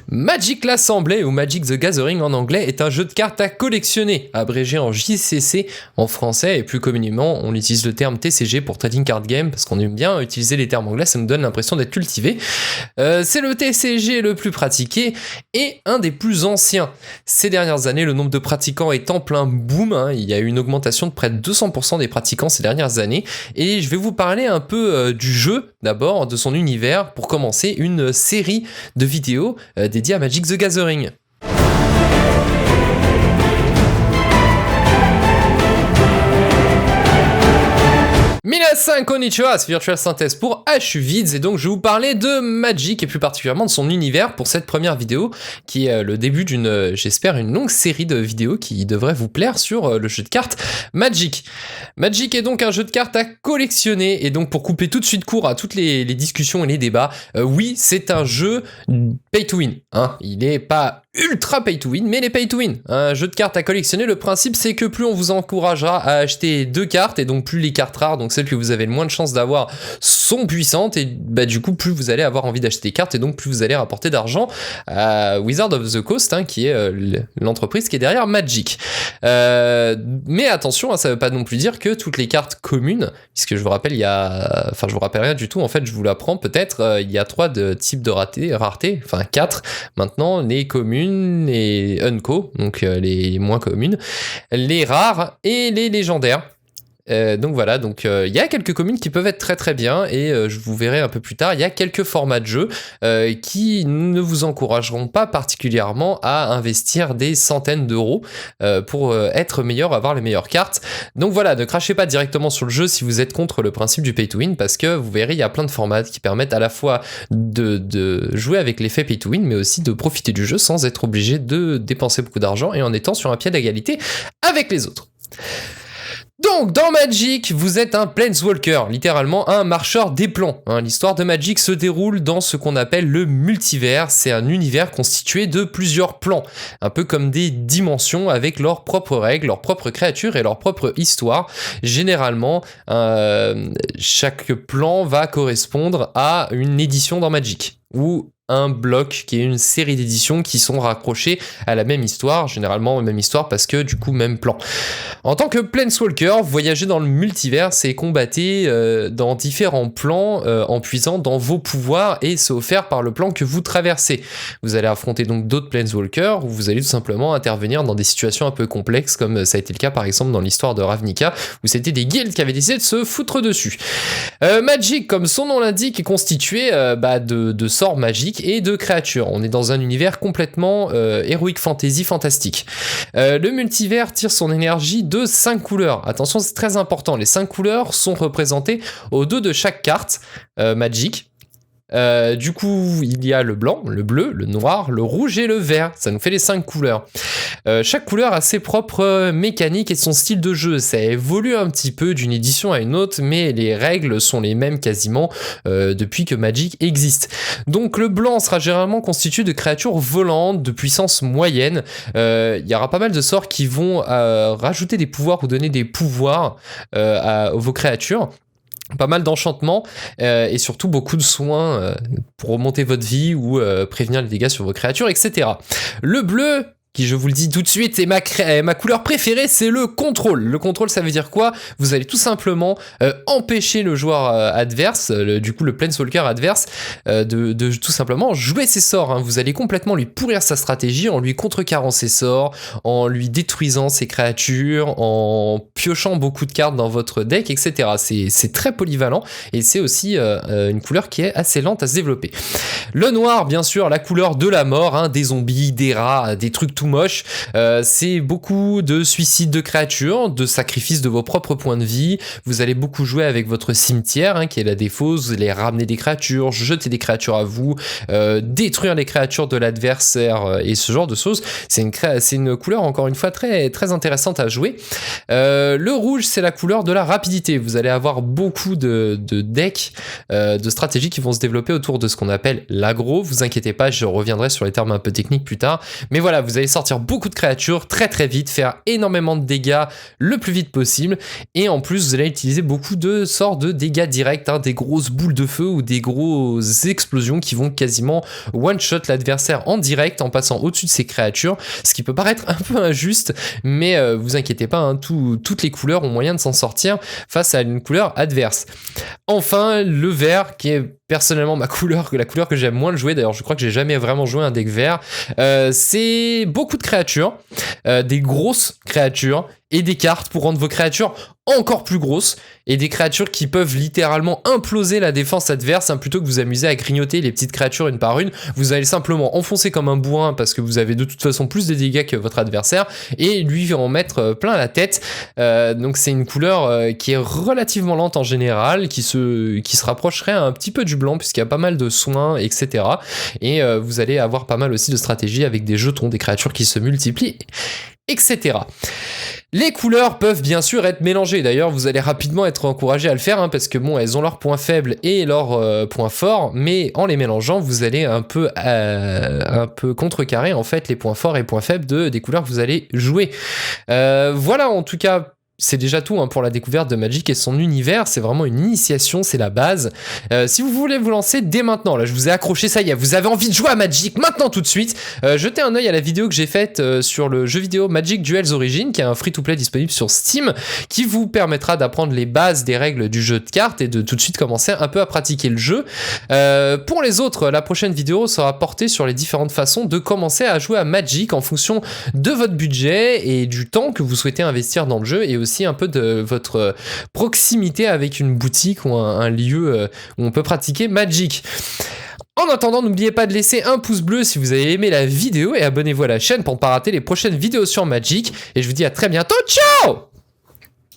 Magic l'Assemblée ou Magic the Gathering en anglais est un jeu de cartes à collectionner, abrégé en JCC en français et plus communément on utilise le terme TCG pour Trading Card Game parce qu'on aime bien utiliser les termes anglais, ça nous donne l'impression d'être cultivé. C'est le TCG le plus pratiqué et un des plus anciens. Ces dernières années, le nombre de pratiquants est en plein boom, il y a eu une augmentation de près de 200% des pratiquants ces dernières années et je vais vous parler un peu du jeu d'abord, de son univers pour commencer une série de vidéos dédiées à Magic the Gathering. Minasan konnichiwa, c'est Virtual Synthèse pour HUVids et donc je vais vous parler de Magic et plus particulièrement de son univers pour cette première vidéo qui est le début d'une, j'espère, une longue série de vidéos qui devrait vous plaire sur le jeu de cartes Magic. Magic est donc un jeu de cartes à collectionner et donc pour couper tout de suite court à toutes les discussions et les débats, oui c'est un jeu pay to win, il n'est pas ultra pay to win, mais les pay to win. Un jeu de cartes à collectionner, le principe c'est que plus on vous encouragera à acheter 2 cartes, et donc plus les cartes rares, donc celles que vous avez le moins de chances d'avoir, sont puissantes, et du coup plus vous allez avoir envie d'acheter des cartes, et donc plus vous allez rapporter d'argent à Wizard of the Coast, qui est l'entreprise qui est derrière Magic. Mais attention, ça veut pas non plus dire que toutes les cartes communes, puisque je vous rappelle, je vous rappelle rien du tout, en fait je vous l'apprends peut-être, il y a 3 types de rareté, enfin 4 maintenant, les communes, les unco, donc les moins communes, les rares et les légendaires. Donc voilà, il y a quelques communes qui peuvent être très très bien et je vous verrai un peu plus tard, il y a quelques formats de jeu qui ne vous encourageront pas particulièrement à investir des centaines d'euros pour être meilleur, avoir les meilleures cartes. Donc voilà, ne crachez pas directement sur le jeu si vous êtes contre le principe du pay to win parce que vous verrez, il y a plein de formats qui permettent à la fois de jouer avec l'effet pay to win mais aussi de profiter du jeu sans être obligé de dépenser beaucoup d'argent et en étant sur un pied d'égalité avec les autres. Donc, dans Magic, vous êtes un Planeswalker, littéralement un marcheur des plans. L'histoire de Magic se déroule dans ce qu'on appelle le multivers. C'est un univers constitué de plusieurs plans, un peu comme des dimensions avec leurs propres règles, leurs propres créatures et leur propre histoire. Généralement, chaque plan va correspondre à une édition dans Magic, ou un bloc qui est une série d'éditions qui sont raccrochées à la même histoire, généralement la même histoire parce que du coup même plan. En tant que Planeswalker, voyagez dans le multivers et combattez dans différents plans en puisant dans vos pouvoirs et c'est offert par le plan que vous traversez. Vous allez affronter donc d'autres Planeswalkers ou vous allez tout simplement intervenir dans des situations un peu complexes comme ça a été le cas par exemple dans l'histoire de Ravnica où c'était des guildes qui avaient décidé de se foutre dessus. Magic, comme son nom l'indique, est constitué de sorts magiques et de créatures. On est dans un univers complètement heroic fantasy fantastique. Le multivers tire son énergie de 5 couleurs. Attention, c'est très important. Les 5 couleurs sont représentées au dos de chaque carte Magic. Du coup, il y a le blanc, le bleu, le noir, le rouge et le vert. Ça nous fait les 5 couleurs. Chaque couleur a ses propres mécaniques et son style de jeu. Ça évolue un petit peu d'une édition à une autre, mais les règles sont les mêmes quasiment depuis que Magic existe. Donc le blanc sera généralement constitué de créatures volantes de puissance moyenne. Il y aura pas mal de sorts qui vont rajouter des pouvoirs ou donner des pouvoirs à vos créatures. Pas mal d'enchantements et surtout beaucoup de soins pour remonter votre vie ou prévenir les dégâts sur vos créatures, etc. Le bleu, qui je vous le dis tout de suite est ma couleur préférée, c'est le contrôle. Le contrôle, ça veut dire quoi ? Vous allez tout simplement empêcher le joueur adverse, du coup le Planeswalker adverse, de tout simplement jouer ses sorts. Vous allez complètement lui pourrir sa stratégie en lui contrecarrant ses sorts, en lui détruisant ses créatures, en piochant beaucoup de cartes dans votre deck, etc. C'est très polyvalent et c'est aussi une couleur qui est assez lente à se développer. Le noir, bien sûr, la couleur de la mort, des zombies, des rats, des trucs tout moche, c'est beaucoup de suicides de créatures, de sacrifices de vos propres points de vie. Vous allez beaucoup jouer avec votre cimetière qui est la défausse, vous allez ramener des créatures, jeter des créatures à vous, détruire les créatures de l'adversaire et ce genre de choses. C'est une couleur encore une fois très, très intéressante à jouer. Le rouge, c'est la couleur de la rapidité. Vous allez avoir beaucoup de decks, de stratégies qui vont se développer autour de ce qu'on appelle l'aggro. Vous inquiétez pas, je reviendrai sur les termes un peu techniques plus tard, mais voilà, vous allez sortir beaucoup de créatures très très vite, faire énormément de dégâts le plus vite possible, et en plus vous allez utiliser beaucoup de sorts de dégâts directs, hein, des grosses boules de feu ou des grosses explosions qui vont quasiment one-shot l'adversaire en direct en passant au-dessus de ces créatures, ce qui peut paraître un peu injuste, mais vous inquiétez pas, hein, toutes les couleurs ont moyen de s'en sortir face à une couleur adverse. Enfin, le vert, qui est personnellement la couleur que j'aime moins le jouer, d'ailleurs je crois que j'ai jamais vraiment joué un deck vert, c'est beaucoup de créatures, des grosses créatures, et des cartes pour rendre vos créatures encore plus grosses, et des créatures qui peuvent littéralement imploser la défense adverse, hein, plutôt que vous amuser à grignoter les petites créatures une par une, vous allez simplement enfoncer comme un bourrin parce que vous avez de toute façon plus de dégâts que votre adversaire, et lui en mettre plein la tête. Donc c'est une couleur qui est relativement lente en général, qui se rapprocherait un petit peu du blanc puisqu'il y a pas mal de soins, etc. Et vous allez avoir pas mal aussi de stratégies avec des jetons, des créatures qui se multiplient, etc. Les couleurs peuvent bien sûr être mélangées, d'ailleurs vous allez rapidement être encouragé à le faire, hein, parce que bon, elles ont leurs points faibles et leurs points forts, mais en les mélangeant vous allez un peu contrecarrer en fait les points forts et points faibles des couleurs que vous allez jouer. Voilà, en tout cas c'est déjà tout, hein, pour la découverte de Magic et son univers. C'est vraiment une initiation, c'est la base. Si vous voulez vous lancer dès maintenant, là je vous ai accroché, ça y est, vous avez envie de jouer à Magic maintenant tout de suite, jetez un œil à la vidéo que j'ai faite sur le jeu vidéo Magic Duels Origins, qui est un free-to-play disponible sur Steam, qui vous permettra d'apprendre les bases des règles du jeu de cartes et de tout de suite commencer un peu à pratiquer le jeu. Pour les autres, la prochaine vidéo sera portée sur les différentes façons de commencer à jouer à Magic en fonction de votre budget et du temps que vous souhaitez investir dans le jeu, et aussi un peu de votre proximité avec une boutique ou un lieu où on peut pratiquer Magic. En attendant, n'oubliez pas de laisser un pouce bleu si vous avez aimé la vidéo, et abonnez-vous à la chaîne pour ne pas rater les prochaines vidéos sur Magic, et je vous dis à très bientôt, ciao!